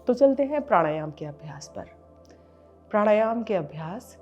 तो चलते हैं प्राणायाम के अभ्यास पर। प्राणायाम के अभ्यास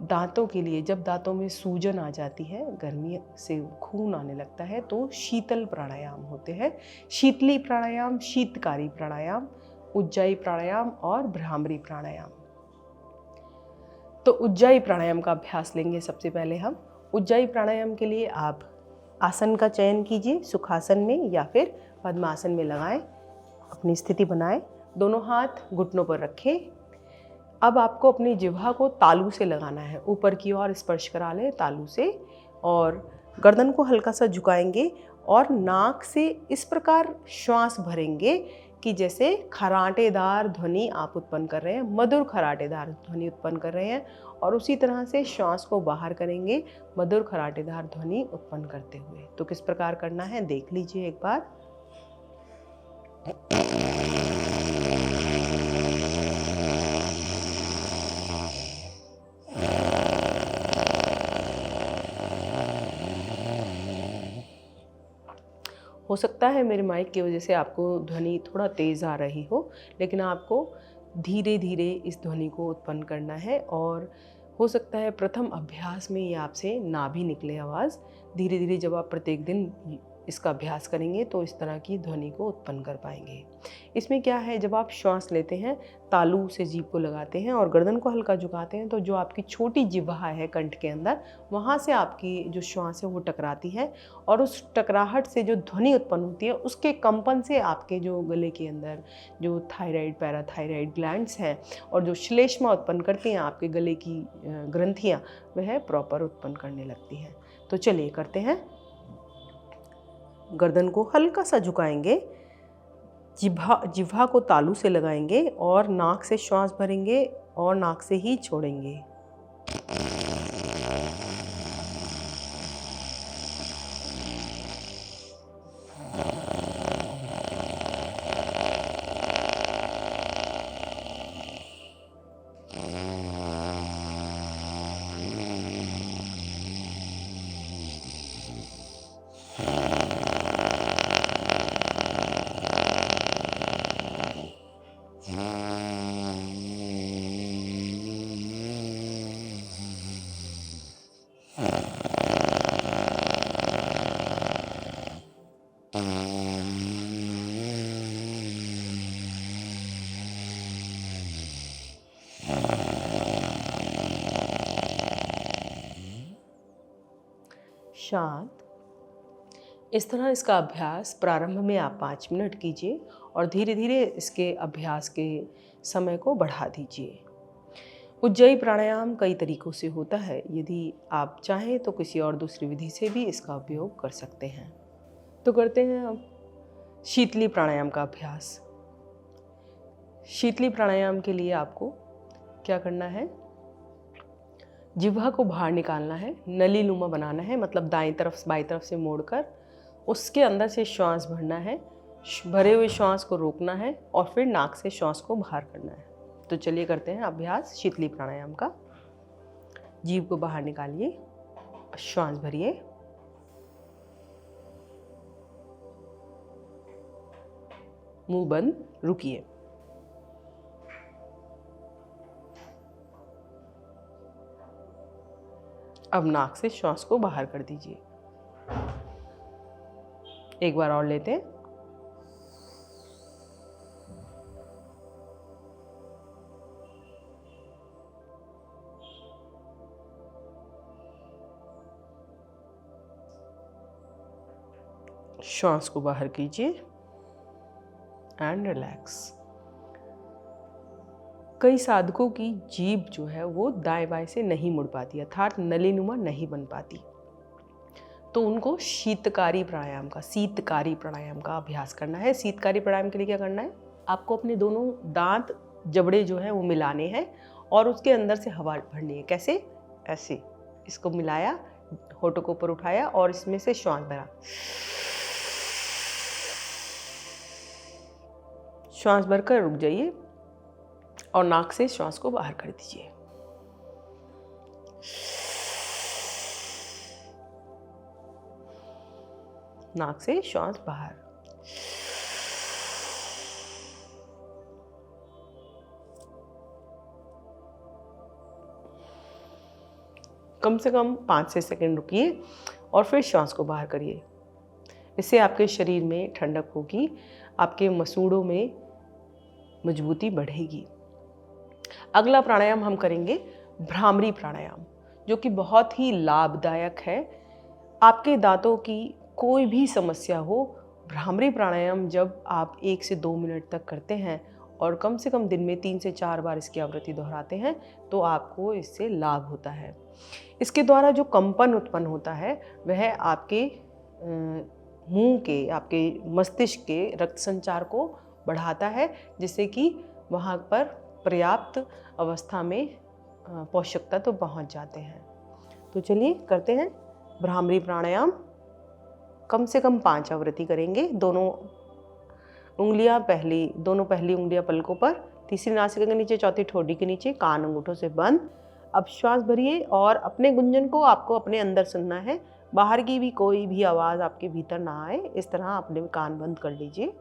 दांतों के लिए, जब दांतों में सूजन आ जाती है, गर्मी से खून आने लगता है, तो शीतल प्राणायाम होते हैं। शीतली प्राणायाम, शीतकारी प्राणायाम, उज्जाई प्राणायाम और भ्रामरी प्राणायाम। तो उज्जाई प्राणायाम का अभ्यास लेंगे सबसे पहले हम। उज्जाई प्राणायाम के लिए आप आसन का चयन कीजिए, सुखासन में या फिर पद्मासन में लगाएं। अपनी स्थिति बनाएं, दोनों हाथ घुटनों पर रखें। अब आपको अपनी जिह्वा को तालू से लगाना है, ऊपर की ओर स्पर्श करा लें तालू से, और गर्दन को हल्का सा झुकाएंगे और नाक से इस प्रकार श्वास भरेंगे कि जैसे खराटेदार ध्वनि आप उत्पन्न कर रहे हैं, मधुर खराटेदार ध्वनि उत्पन्न कर रहे हैं, और उसी तरह से श्वास को बाहर करेंगे मधुर खराटेदार ध्वनि उत्पन्न करते हुए। तो किस प्रकार करना है देख लीजिए एक बार। हो सकता है मेरे माइक की वजह से आपको ध्वनि थोड़ा तेज़ आ रही हो, लेकिन आपको धीरे धीरे इस ध्वनि को उत्पन्न करना है। और हो सकता है प्रथम अभ्यास में ये आपसे ना भी निकले आवाज़। धीरे धीरे जब आप प्रत्येक दिन इसका अभ्यास करेंगे तो इस तरह की ध्वनि को उत्पन्न कर पाएंगे। इसमें क्या है, जब आप श्वास लेते हैं, तालू से जीभ को लगाते हैं और गर्दन को हल्का झुकाते हैं, तो जो आपकी छोटी जिह्वा है कंठ के अंदर, वहाँ से आपकी जो श्वास है वो टकराती है, और उस टकराहट से जो ध्वनि उत्पन्न होती है, उसके कंपन से आपके जो गले के अंदर जो थायराइड, पैराथायराइड ग्लैंड्स हैं और जो श्लेष्मा उत्पन्न करती हैं आपके गले की ग्रंथियाँ, वह प्रॉपर उत्पन्न करने लगती हैं। तो चलिए करते हैं। गर्दन को हल्का सा झुकाएंगे, जिह्वा को तालू से लगाएंगे और नाक से श्वास भरेंगे और नाक से ही छोड़ेंगे। शांत। इस तरह इसका अभ्यास प्रारंभ में आप 5 मिनट कीजिए और धीरे धीरे इसके अभ्यास के समय को बढ़ा दीजिए। उज्जाई प्राणायाम कई तरीकों से होता है, यदि आप चाहें तो किसी और दूसरी विधि से भी इसका उपयोग कर सकते हैं। तो करते हैं अब शीतली प्राणायाम का अभ्यास। शीतली प्राणायाम के लिए आपको क्या करना है, जिह्वा को बाहर निकालना है, नलीनुमा बनाना है, मतलब दाएं तरफ बाईं तरफ से मोड़कर उसके अंदर से श्वास भरना है, भरे हुए श्वास को रोकना है और फिर नाक से श्वास को बाहर करना है। तो चलिए करते हैं अभ्यास शीतली प्राणायाम का। जीभ को बाहर निकालिए, श्वास भरिए, मुंह बंद, रुकिए। अब नाक से श्वास को बाहर कर दीजिए। एक बार और लेते हैं। श्वास को बाहर कीजिए एंड रिलैक्स। कई साधकों की जीभ जो है वो दाएं बाएं से नहीं मुड़ पाती, अर्थात नलीनुमा नहीं बन पाती, तो उनको शीतकारी प्राणायाम का अभ्यास करना है। शीतकारी प्राणायाम के लिए क्या करना है, आपको अपने दोनों दांत जबड़े जो हैं वो मिलाने हैं और उसके अंदर से हवा भरनी है। कैसे, ऐसे इसको मिलाया, होठों को ऊपर उठाया और इसमें से श्वास भरा। श्वास भरकर रुक जाइए और नाक से श्वास को बाहर कर दीजिए। नाक से श्वास बाहर। कम से कम 5 से सेकंड रुकिए और फिर श्वास को बाहर करिए। इससे आपके शरीर में ठंडक होगी, आपके मसूड़ों में मजबूती बढ़ेगी। अगला प्राणायाम हम करेंगे भ्रामरी प्राणायाम, जो कि बहुत ही लाभदायक है। आपके दांतों की कोई भी समस्या हो, भ्रामरी प्राणायाम जब आप 1 से 2 मिनट तक करते हैं और कम से कम दिन में 3 से 4 बार इसकी आवृत्ति दोहराते हैं तो आपको इससे लाभ होता है। इसके द्वारा जो कंपन उत्पन्न होता है वह आपके मुंह के, आपके मस्तिष्क के रक्त संचार को बढ़ाता है, जिससे कि वहाँ पर पर्याप्त अवस्था में पोषक तत्व पहुँच जाते हैं। तो चलिए करते हैं भ्रामरी प्राणायाम। कम से कम 5 आवृत्ति करेंगे। दोनों पहली उंगलियां पलकों पर, तीसरी नासिका के नीचे, चौथी ठोड़ी के नीचे, कान अंगूठों से बंद। अब श्वास भरिए और अपने गुंजन को आपको अपने अंदर सुनना है। बाहर की भी कोई भी आवाज़ आपके भीतर ना आए, इस तरह अपने कान बंद कर लीजिए।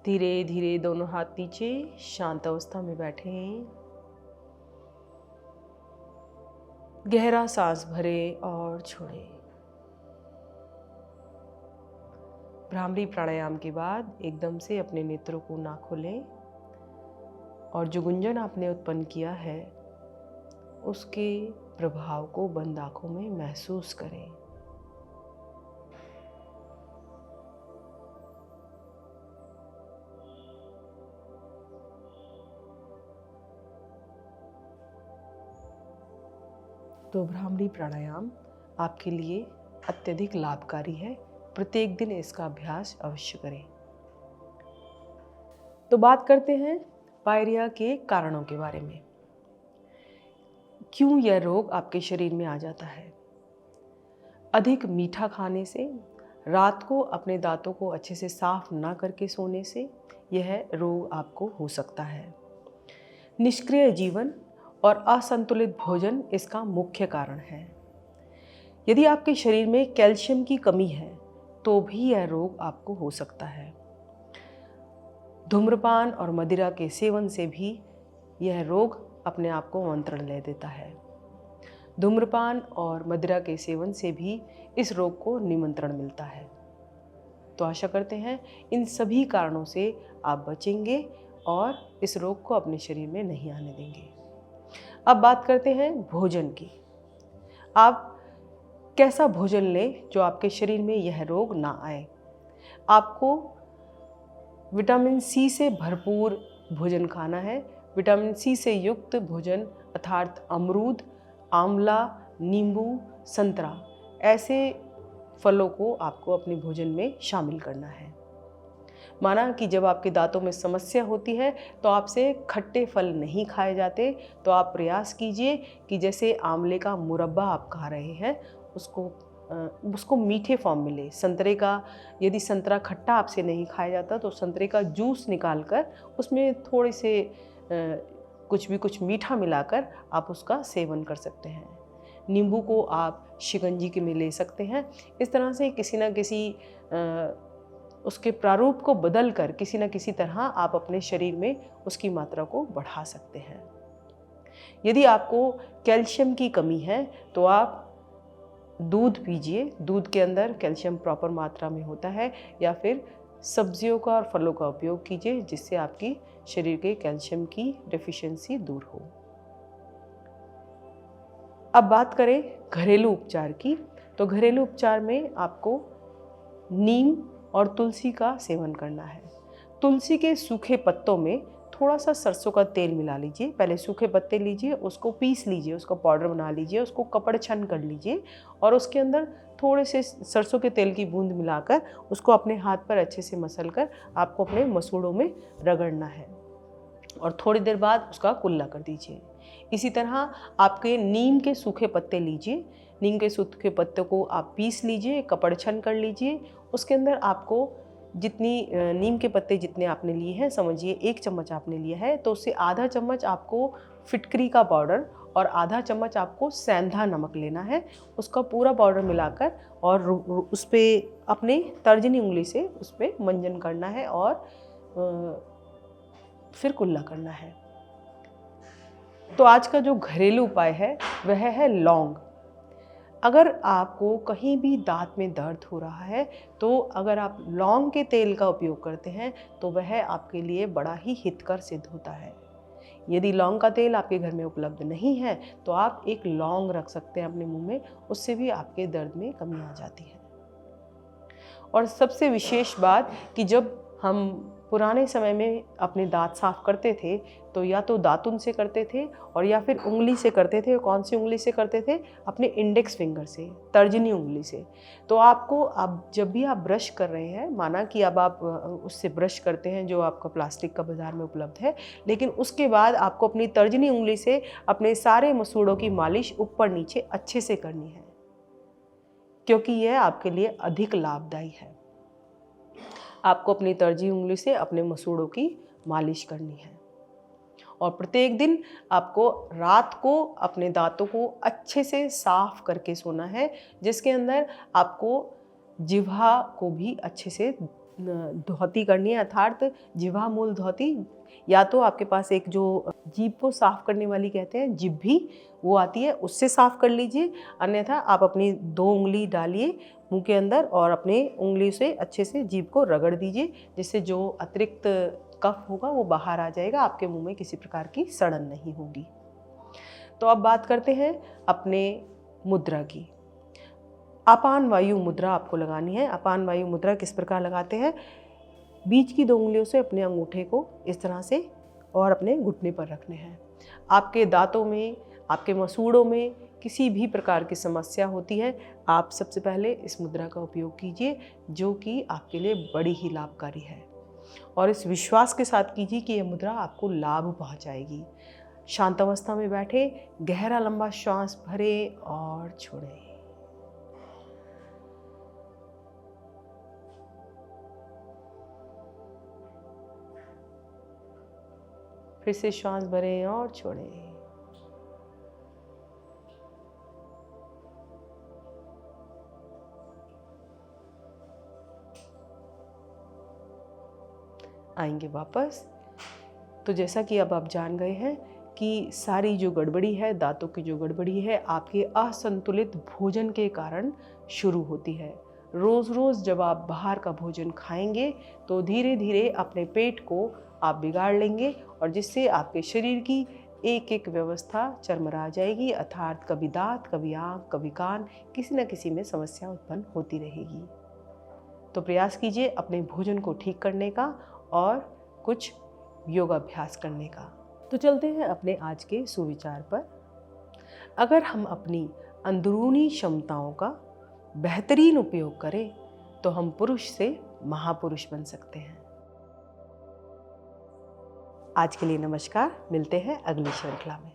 धीरे धीरे दोनों हाथ नीचे, शांत अवस्था में बैठें। गहरा सांस भरें और छोड़ें। भ्रामरी प्राणायाम के बाद एकदम से अपने नेत्रों को ना खोलें और जो गुंजन आपने उत्पन्न किया है उसके प्रभाव को बंद आंखों में महसूस करें। तो भ्रामरी प्राणायाम आपके लिए अत्यधिक लाभकारी है। प्रत्येक दिन इसका अभ्यास अवश्य करें। तो बात करते हैं पायरिया के कारणों के बारे में। क्यों यह रोग आपके शरीर में आ जाता है? अधिक मीठा खाने से, रात को अपने दांतों को अच्छे से साफ ना करके सोने से यह रोग आपको हो सकता है। निष्क्रिय जीवन और असंतुलित भोजन इसका मुख्य कारण है। यदि आपके शरीर में कैल्शियम की कमी है तो भी यह रोग आपको हो सकता है। धूम्रपान और मदिरा के सेवन से भी यह रोग अपने आप को आमंत्रण ले देता है। धूम्रपान और मदिरा के सेवन से भी इस रोग को निमंत्रण मिलता है। तो आशा करते हैं इन सभी कारणों से आप बचेंगे और इस रोग को अपने शरीर में नहीं आने देंगे। अब बात करते हैं भोजन की। आप कैसा भोजन लें जो आपके शरीर में यह रोग ना आए। आपको विटामिन सी से भरपूर भोजन खाना है। विटामिन सी से युक्त भोजन अर्थात अमरूद, आंवला, नींबू, संतरा, ऐसे फलों को आपको अपने भोजन में शामिल करना है। माना कि जब आपके दांतों में समस्या होती है तो आपसे खट्टे फल नहीं खाए जाते, तो आप प्रयास कीजिए कि जैसे आंवले का मुरब्बा आप खा रहे हैं उसको उसको मीठे फॉर्म में लें। संतरे का, यदि संतरा खट्टा आपसे नहीं खाया जाता तो संतरे का जूस निकाल कर उसमें थोड़े से कुछ मीठा मिलाकर आप उसका सेवन कर सकते हैं। नींबू को आप शिकंजी के में ले सकते हैं। इस तरह से किसी न किसी उसके प्रारूप को बदल कर किसी न किसी तरह आप अपने शरीर में उसकी मात्रा को बढ़ा सकते हैं। यदि आपको कैल्शियम की कमी है तो आप दूध पीजिए, दूध के अंदर कैल्शियम प्रॉपर मात्रा में होता है, या फिर सब्जियों का और फलों का उपयोग कीजिए जिससे आपकी शरीर के कैल्शियम की डेफिशिएंसी दूर हो। अब बात करें घरेलू उपचार की, तो घरेलू उपचार में आपको नीम और तुलसी का सेवन करना है। तुलसी के सूखे पत्तों में थोड़ा सा सरसों का तेल मिला लीजिए। पहले सूखे पत्ते लीजिए, उसको पीस लीजिए, उसको पाउडर बना लीजिए, उसको कपड़ छन कर लीजिए और उसके अंदर थोड़े से सरसों के तेल की बूंद मिलाकर उसको अपने हाथ पर अच्छे से मसल कर आपको अपने मसूड़ों में रगड़ना है और थोड़ी देर बाद उसका कुल्ला कर दीजिए। इसी तरह आपके नीम के सूखे पत्ते लीजिए, नीम के सूखे पत्तों को आप पीस लीजिए, कपड़ छन कर लीजिए। उसके अंदर आपको जितनी नीम के पत्ते जितने आपने लिए हैं, समझिए 1 चम्मच आपने लिया है तो उससे आधा चम्मच आपको फिटकरी का पाउडर और आधा चम्मच आपको सेंधा नमक लेना है। उसका पूरा पाउडर मिलाकर और उस पर अपने तर्जनी उंगली से उस पर मंजन करना है और फिर कुल्ला करना है। तो आज का जो घरेलू उपाय है वह है लौंग। अगर आपको कहीं भी दांत में दर्द हो रहा है तो अगर आप लौंग के तेल का उपयोग करते हैं तो वह आपके लिए बड़ा ही हितकर सिद्ध होता है। यदि लौंग का तेल आपके घर में उपलब्ध नहीं है तो आप एक लौंग रख सकते हैं अपने मुंह में, उससे भी आपके दर्द में कमी आ जाती है। और सबसे विशेष बात कि जब हम पुराने समय में अपने दांत साफ करते थे तो या तो दातुन से करते थे और या फिर उंगली से करते थे। कौन सी उंगली से करते थे? अपने इंडेक्स फिंगर से, तर्जनी उंगली से। तो आपको अब जब भी आप ब्रश कर रहे हैं, माना कि अब आप उससे ब्रश करते हैं जो आपका प्लास्टिक का बाज़ार में उपलब्ध है, लेकिन उसके बाद आपको अपनी तर्जनी उंगली से अपने सारे मसूड़ों की मालिश ऊपर नीचे अच्छे से करनी है, क्योंकि यह आपके लिए अधिक लाभदायी है। आपको अपनी तर्जनी उंगली से अपने मसूड़ों की मालिश करनी है और प्रत्येक दिन आपको रात को अपने दांतों को अच्छे से साफ करके सोना है, जिसके अंदर आपको जिह्वा को भी अच्छे से धौती करनी है, अर्थात जिह्वा मूल धौती। या तो आपके पास एक जो जीभ को साफ करने वाली कहते हैं जिह्वी, वो आती है, उससे साफ कर लीजिए। अन्यथा आप अपनी 2 उंगली डालिए मुंह के अंदर और अपने उंगली से अच्छे से जीभ को रगड़ दीजिए, जिससे जो अतिरिक्त कफ होगा वो बाहर आ जाएगा, आपके मुंह में किसी प्रकार की सड़न नहीं होगी। तो अब बात करते हैं अपने मुद्रा की। अपान वायु मुद्रा आपको लगानी है। अपान वायु मुद्रा किस प्रकार लगाते हैं? बीच की 2 उंगलियों से अपने अंगूठे को इस तरह से और अपने घुटने पर रखने हैं। आपके दांतों में, आपके मसूड़ों में किसी भी प्रकार की समस्या होती है, आप सबसे पहले इस मुद्रा का उपयोग कीजिए, जो कि आपके लिए बड़ी ही लाभकारी है। और इस विश्वास के साथ कीजिए कि यह मुद्रा आपको लाभ पहुंचाएगी। शांत अवस्था में बैठे, गहरा लंबा श्वास भरें और छोड़ें। फिर से श्वास भरें और छोड़ें। आएंगे वापस। तो जैसा कि अब आप जान गए हैं कि सारी जो गड़बड़ी है, दांतों की जो गड़बड़ी है, आपके असंतुलित भोजन के कारण शुरू होती है। रोज़ रोज़ जब आप बाहर का भोजन खाएंगे तो धीरे धीरे अपने पेट को आप बिगाड़ लेंगे और जिससे आपके शरीर की एक एक व्यवस्था चरमरा जाएगी, अर्थात कभी दांत, कभी आँख, कभी कान, किसी न किसी में समस्या उत्पन्न होती रहेगी। तो प्रयास कीजिए अपने भोजन को ठीक करने का और कुछ योगाभ्यास करने का। तो चलते हैं अपने आज के सुविचार पर। अगर हम अपनी अंदरूनी क्षमताओं का बेहतरीन उपयोग करें तो हम पुरुष से महापुरुष बन सकते हैं। आज के लिए नमस्कार, मिलते हैं अगली श्रृंखला में।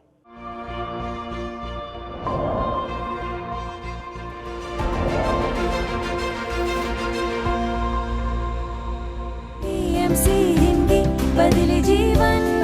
बदले जीवन।